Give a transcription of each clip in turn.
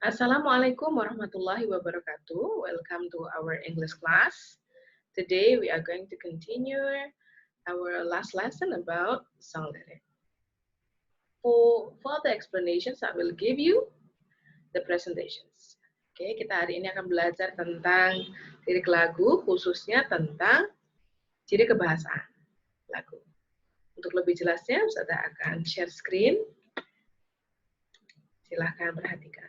Assalamualaikum warahmatullahi wabarakatuh. Welcome to our English class. Today we are going to continue our last lesson about song lyric. For further explanations, I will give you the presentations. Oke, kita hari ini akan belajar tentang lirik lagu, khususnya tentang ciri kebahasaan lagu. Untuk lebih jelasnya, Ustazah akan share screen. Silahkan perhatikan.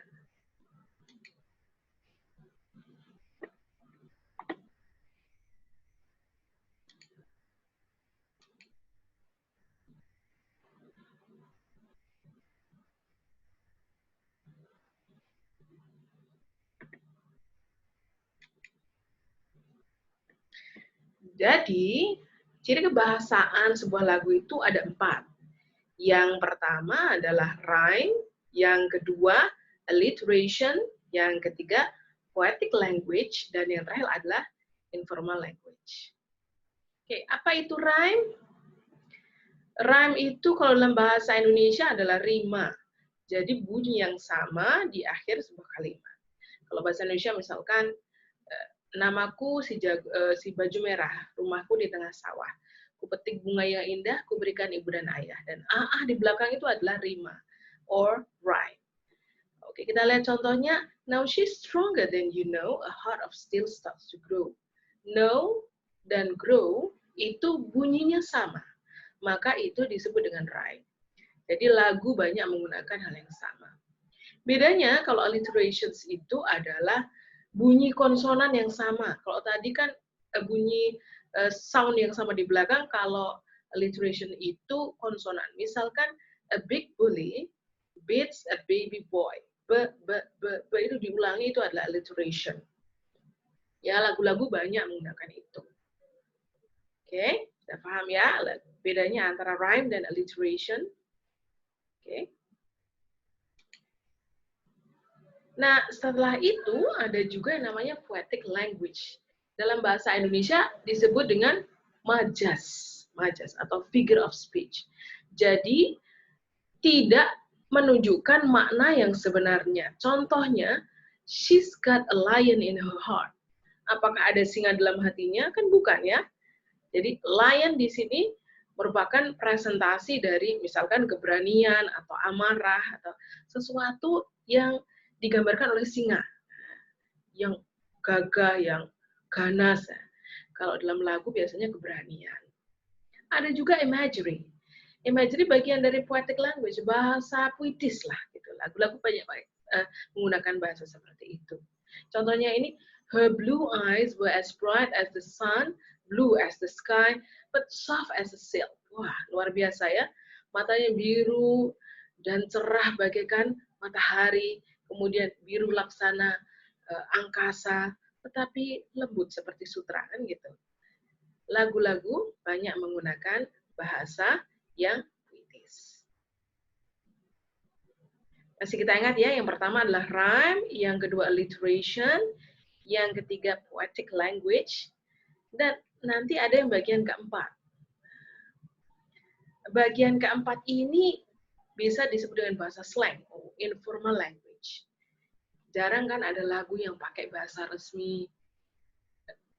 Jadi, ciri kebahasaan sebuah lagu itu ada 4. Yang pertama adalah rhyme, yang kedua alliteration, yang ketiga poetic language, dan yang terakhir adalah informal language. Oke, apa itu rhyme? Rhyme itu kalau dalam bahasa Indonesia adalah rima. Jadi bunyi yang sama di akhir sebuah kalimat. Kalau bahasa Indonesia misalkan namaku si baju merah, rumahku di tengah sawah. Kupetik bunga yang indah, kuberikan ibu dan ayah. Dan di belakang itu adalah rima or rhyme. Oke, kita lihat contohnya. Now she's stronger than you know, a heart of steel starts to grow. Know dan grow itu bunyinya sama. Maka itu disebut dengan rhyme. Jadi lagu banyak menggunakan hal yang sama. Bedanya kalau alliterations itu adalah bunyi konsonan yang sama. Kalau tadi kan bunyi sound yang sama di belakang, kalau alliteration itu konsonan. Misalkan a big bully beats a baby boy. Itu diulangi, itu adalah alliteration. Ya, lagu-lagu banyak menggunakan itu. Oke, sudah paham ya bedanya antara rhyme dan alliteration? Oke. Nah, setelah itu ada juga yang namanya poetic language. Dalam bahasa Indonesia disebut dengan majas atau figure of speech. Jadi, tidak menunjukkan makna yang sebenarnya. Contohnya, she's got a lion in her heart. Apakah ada singa dalam hatinya? Kan bukan ya. Jadi, lion di sini merupakan presentasi dari misalkan keberanian atau amarah atau sesuatu yang digambarkan oleh singa yang gagah, yang ganas. Kalau dalam lagu biasanya keberanian. Ada juga imagery. Imagery bagian dari poetic language, bahasa puitis lah gitu. Lagu-lagu banyak menggunakan bahasa seperti itu. Contohnya ini, her blue eyes were as bright as the sun, blue as the sky, but soft as a silk. Wah, luar biasa ya. Matanya biru dan cerah bagaikan matahari, kemudian biru laksana angkasa, tetapi lembut seperti sutra kan gitu. Lagu-lagu banyak menggunakan bahasa yang puitis. Masih kita ingat ya, yang pertama adalah rhyme, yang kedua alliteration, yang ketiga poetic language, dan nanti ada yang bagian keempat. Bagian keempat ini bisa disebut dengan bahasa slang, informal language. Jarang kan ada lagu yang pakai bahasa resmi.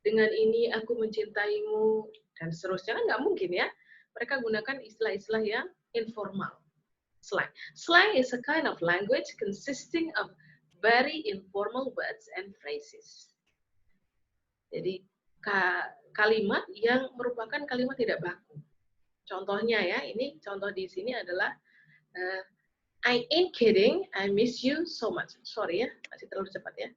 Dengan ini aku mencintaimu, dan seterusnya kan nggak mungkin ya. Mereka gunakan istilah-istilah yang informal. Slang. Slang is a kind of language consisting of very informal words and phrases. Jadi kalimat yang merupakan kalimat tidak baku. Contohnya ya, ini contoh di sini adalah I ain't kidding, I miss you so much. Sorry ya, masih terlalu cepat ya.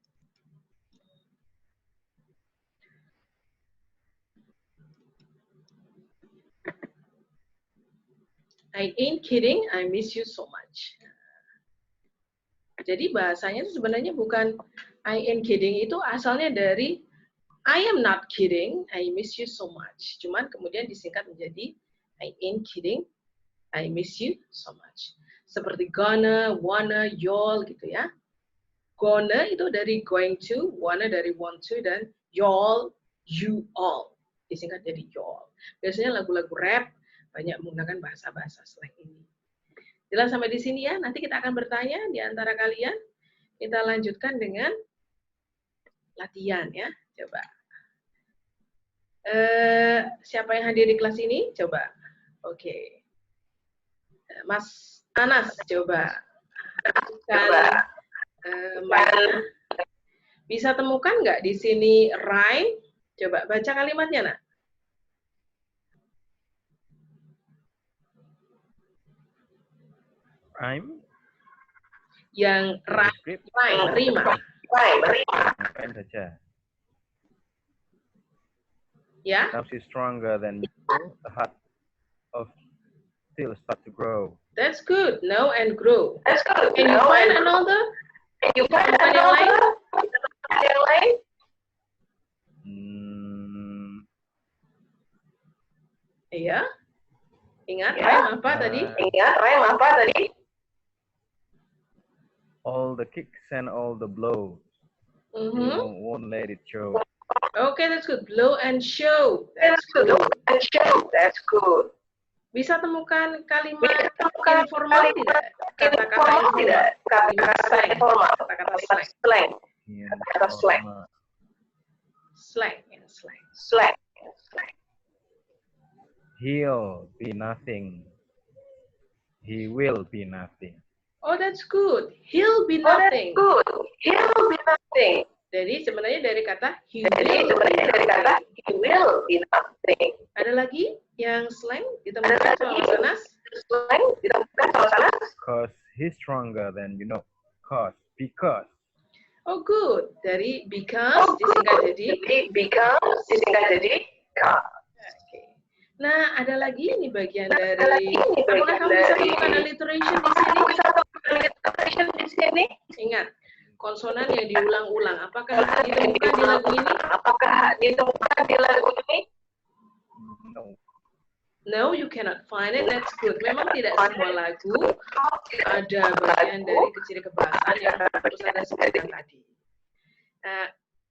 I ain't kidding, I miss you so much. Jadi bahasanya itu sebenarnya bukan I ain't kidding, itu asalnya dari I am not kidding, I miss you so much. Cuman kemudian disingkat menjadi I ain't kidding, I miss you so much. Seperti gonna, wanna, y'all gitu ya. Gonna itu dari going to, wanna dari want to, dan y'all, you all. Disingkat jadi y'all. Biasanya lagu-lagu rap banyak menggunakan bahasa-bahasa slang ini. Jelas sampai di sini ya. Nanti kita akan bertanya di antara kalian. Kita lanjutkan dengan latihan ya. Coba. Siapa yang hadir di kelas ini? Coba. Oke. Mas Anas, coba. Bisa temukan nggak di sini rhyme? Coba baca kalimatnya, nak. Rhyme? Yang rhyme, rima. Rhyme saja. Ya. Now she's stronger than you. The heart of still start to grow. That's good. Know and grow. That's good. Can you find another? Can you find Temukan yang lain? Yang lain? Iya. Ingat rhyme apa tadi? Ingat rhyme apa tadi? All the kicks and all the blows. You won't let it show. Okay, that's good. Blow and show. That's good. And show. That's good. Bisa temukan kalimat informal tidak? Kata-kata informal. Kata-kata informal. Kata-kata Slang. Kata slang. Slang. Slang. He'll be nothing. He will be nothing. Oh, that's good. He'll be nothing. Good. He'll be nothing. Jadi sebenarnya dari kata he will be nothing. Ada lagi yang slang ditemukan sama Mas Anas? Slang ditemukan sama Mas Anas? Cause he's stronger than you know. Because. Oh, good. Dari because disingkat jadi because disingkat jadi Oke. Nah, ada lagi nih bagian dari apakah kamu bisa temukan alliteration di sini? Alliteration di sini? Ingat, konsonan yang diulang-ulang. Apakah ditemukan di lagu ini? Apakah ditemukan di lagu ini? No, you cannot find it. That's good. Memang tidak semua lagu ada bagian dari keciri kebahasan yang harus ada sebutkan tadi.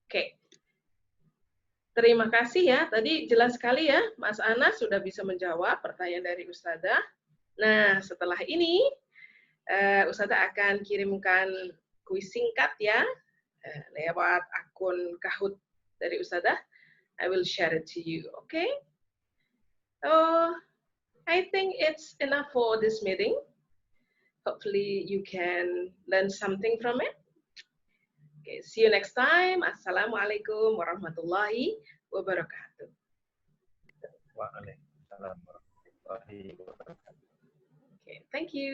Oke. Terima kasih ya. Tadi jelas sekali ya, Mas Anas sudah bisa menjawab pertanyaan dari Ustazah. Nah, setelah ini Ustazah akan kirimkan kuis singkat ya lewat akun Kahoot dari Ustazah. I will share it to you, okay? I think it's enough for this meeting. Hopefully you can learn something from it. Okay, see you next time. Assalamualaikum warahmatullahi wabarakatuh. Waalaikumsalam warahmatullahi wabarakatuh. Okay, thank you.